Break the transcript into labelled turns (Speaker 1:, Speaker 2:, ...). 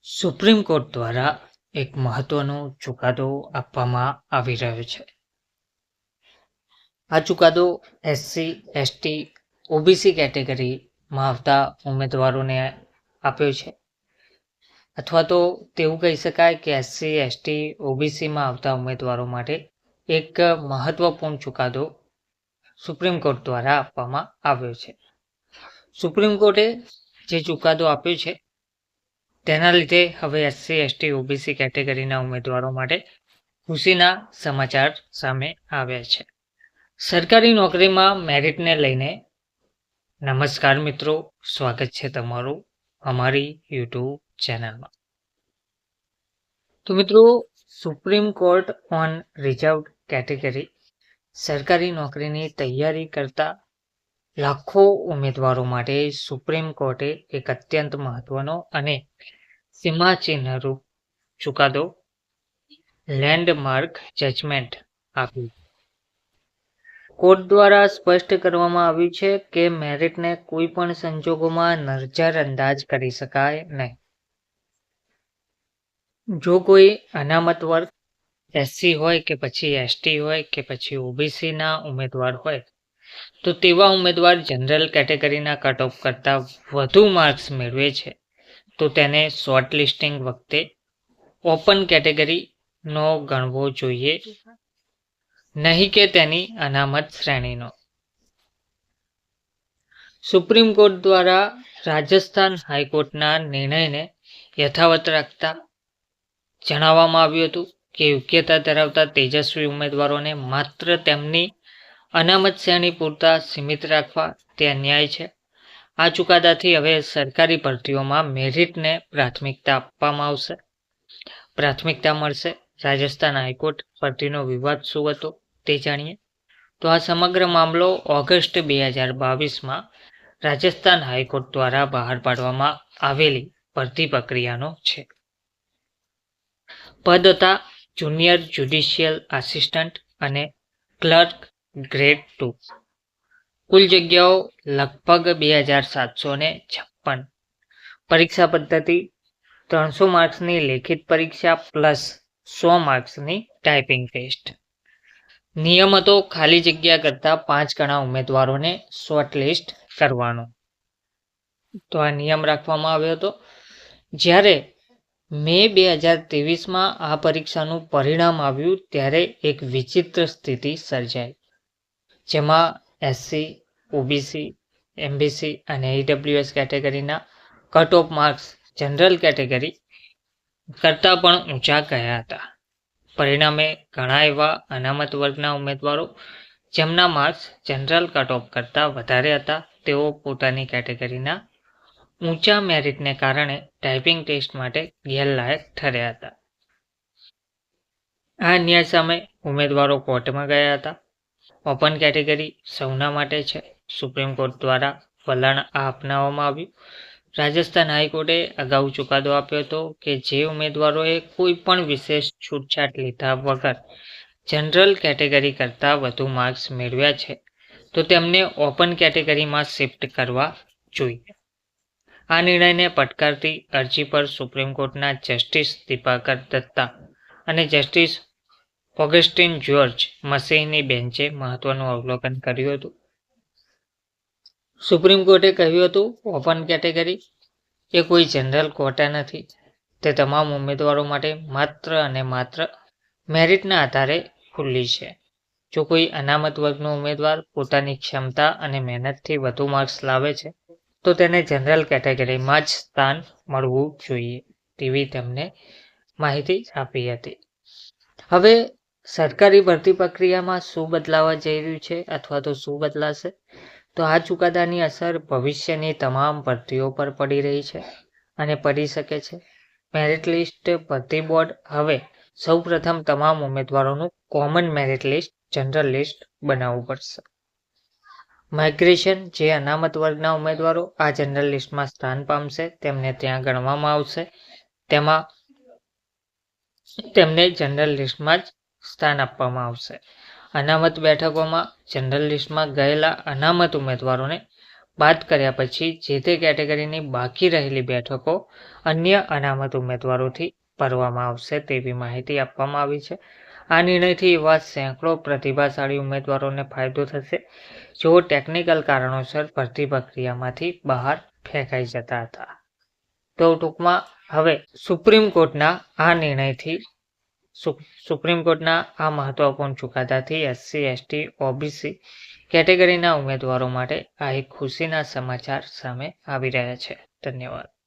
Speaker 1: Supreme court દ્વારા એક મહત્વનો ચુકાદો આપવામાં આવી રહ્યો છે. આ ચુકાદો SC, ST, OBC કેટેગરીમાં આવતા ઉમેદવારોને આપ્યો છે, અથવા તો તેવું કહી શકાય કે SC, ST, OBCમાં આવતા ઉમેદવારો માટે એક મહત્વપૂર્ણ ચુકાદો સુપ્રીમ કોર્ટ દ્વારા આપવામાં આવ્યો છે. સુપ્રીમ કોર્ટે જે ચુકાદો આપ્યો છે તેના લીધે હવે SC, ST, OBC કેટેગરીના ઉમેદવારો માટે ખુશીના સમાચાર સામે આવ્યા છે. સરકારી નોકરીમાં મેરિટને લઈને નમસ્કાર મિત્રો, સ્વાગત છે તમારું અમારી YouTube ચેનલમાં. તો મિત્રો, supreme court on reserved category સરકારી નોકરીની તૈયારી કરતા લાખો ઉમેદવારો માટે સુપ્રીમ કોર્ટે એક અત્યંત મહત્વનો અને સીમાચિહ્નરૂપ ચુકાદો લેન્ડમાર્ક જજમેન્ટ આપ્યું. કોર્ટ દ્વારા સ્પષ્ટ કરવામાં આવ્યું છે કે મેરિટને કોઈ પણ સંજોગોમાં નજરઅંદાજ કરી શકાય નહીં. જો કોઈ અનામત વર્ગ SC હોય કે પછી ST હોય કે પછી OBC ના ઉમેદવાર હોય તો તેવા ઉમેદવાર જનરલ કેટેગરીના કટ ઓફ કરતાં વધુ માર્ક્સ મેળવે છે તો તેને શોર્ટ લિસ્ટિંગ વખતે ઓપન કેટેગરીનો ગણવો જોઈએ, નહીં કે તેની અનામત શ્રેણીનો. સુપ્રીમ કોર્ટ દ્વારા રાજસ્થાન હાઈકોર્ટના નિર્ણયને યથાવત રાખતા જણાવવામાં આવ્યું હતું કે યોગ્યતા ધરાવતા તેજસ્વી ઉમેદવારોને માત્ર તેમની અનામત શ્રેણી પૂરતા સીમિત રાખવા તે અન્યાય છે. આ ચુકાદાથી હવે સરકારી ભરતીઓમાં મેરિટને પ્રાથમિકતા મળશે. રાજસ્થાન હાઈકોર્ટ ભરતીનો વિવાદ શું હતો તે જાણીએ તો આ સમગ્ર મામલો ઓગસ્ટ 2022માં રાજસ્થાન હાઈકોર્ટ દ્વારા બહાર પાડવામાં આવેલી ભરતી પ્રક્રિયાનો છે. પદ હતા જુનિયર જ્યુડિશિયલ આસિસ્ટન્ટ અને ક્લર્ક ગ્રેડ 2. કુલ જગ્યાઓ લગભગ 2756. પરીક્ષા પદ્ધતિ 300 માર્ક્સની લેખિત પરીક્ષા પ્લસ 100 માર્ક્સની ટાઈપિંગ ટેસ્ટ. નિયમ હતો ખાલી જગ્યા કરતાં 5 ગણા ઉમેદવારોને શોર્ટલિસ્ટ કરવાનો. તો આ નિયમ રાખવામાં આવ્યો હતો. જ્યારે મે 2023માં આ પરીક્ષાનું પરિણામ આવ્યું ત્યારે એક વિચિત્ર સ્થિતિ સર્જાઈ, જેમાં SC, OBC, MBC અને EWS કેટેગરીના cut off marks general category કરતાં પણ ઊંચા ગયા હતા. પરિણામે ઘણા એવા અનામત વર્ગના ઉમેદવારો જેમના માર્ક્સ જનરલ કટ ઓફ કરતાં વધારે હતા તેઓ પોતાની કેટેગરીના ઊંચા મેરિટને કારણે ટાઈપિંગ ટેસ્ટ માટે ગેરલાયક ઠર્યા હતા. આ અન્યાય સામે ઉમેદવારો કોર્ટમાં ગયા હતા. ઓપન કેટેગરી સૌના માટે છે. સુપ્રીમ કોર્ટ દ્વારા વલણ અપનાવવામાં આવ્યું. રાજસ્થાન હાઈકોર્ટે અગાઉ ચુકાદો આપ્યો હતો કે જે ઉમેદવારોએ કોઈ પણ વિશેષ છૂટછાટ લીધા વગર જનરલ કેટેગરી કરતાં વધુ માર્ક્સ મેળવ્યા છે તો તેમને ઓપન કેટેગરીમાં શિફ્ટ કરવા જોઈએ. આ નિર્ણયને પડકારતી અરજી પર સુપ્રીમ કોર્ટના જસ્ટિસ દીપાકર દત્તા અને જસ્ટિસ ઓગસ્ટિન જ્યોર્જ મસીહની બેન્ચે મહત્વનું અવલોકન કર્યું હતું. સુપ્રીમ કોર્ટે કહ્યું હતું ઓપન કેટેગરી એ કોઈ જનરલ કોટા નથી. તે તમામ ઉમેદવારો માટે માત્ર અને માત્ર મેરિટના આધારે ખુલ્લી છે. જો કોઈ અનામત વર્ગનો ઉમેદવાર પોતાની ક્ષમતા અને મહેનતથી વધુ માર્ક્સ લાવે છે તો તેને જનરલ કેટેગરીમાં જ સ્થાન મળવું જોઈએ તેવી તેમને માહિતી આપી હતી. હવે સરકારી ભરતી પ્રક્રિયામાં શું બદલાવા જઈ રહ્યું છે અથવા તો શું બદલાશે? તો આ ચુકાદાની અસર ભવિષ્યની તમામ ભરતીઓ પર પડી રહી છે અને પડી શકે છે. મેરિટ લિસ્ટ ભરતી બોર્ડ હવે સૌપ્રથમ તમામ ઉમેદવારોનું common merit list general list બનાવવું પડશે. માઇગ્રેશન, જે અનામત વર્ગના ઉમેદવારો આ જનરલ લિસ્ટમાં સ્થાન પામશે તેમને ત્યાં ગણવામાં આવશે. તેમને જનરલ લિસ્ટમાં જ સ્થાન આપવામાં આવશે. અનામત બેઠકોમાં જનરલ લિસ્ટમાં ગયેલા અનામત ઉમેદવારોને બાદ કર્યા પછી જે તે કેટેગરીની બાકી રહેલી બેઠકો અન્ય અનામત ઉમેદવારોથી ભરવામાં આવશે તેવી માહિતી આપવામાં આવી છે. આ નિર્ણયથી એવા સેંકડો પ્રતિભાશાળી ઉમેદવારોને ફાયદો થશે જેઓ ટેકનિકલ કારણોસર ભરતી પ્રક્રિયામાંથી બહાર ફેંકાઈ જતા હતા. તો ટૂંકમાં હવે સુપ્રીમ કોર્ટના આ નિર્ણયથી સુપ્રીમ કોર્ટના આ મહત્વપૂર્ણ ચુકાદાથી SC, ST, OBC કેટેગરીના ઉમેદવારો માટે આ એક ખુશીના સમાચાર સામે આવી રહ્યા છે. ધન્યવાદ.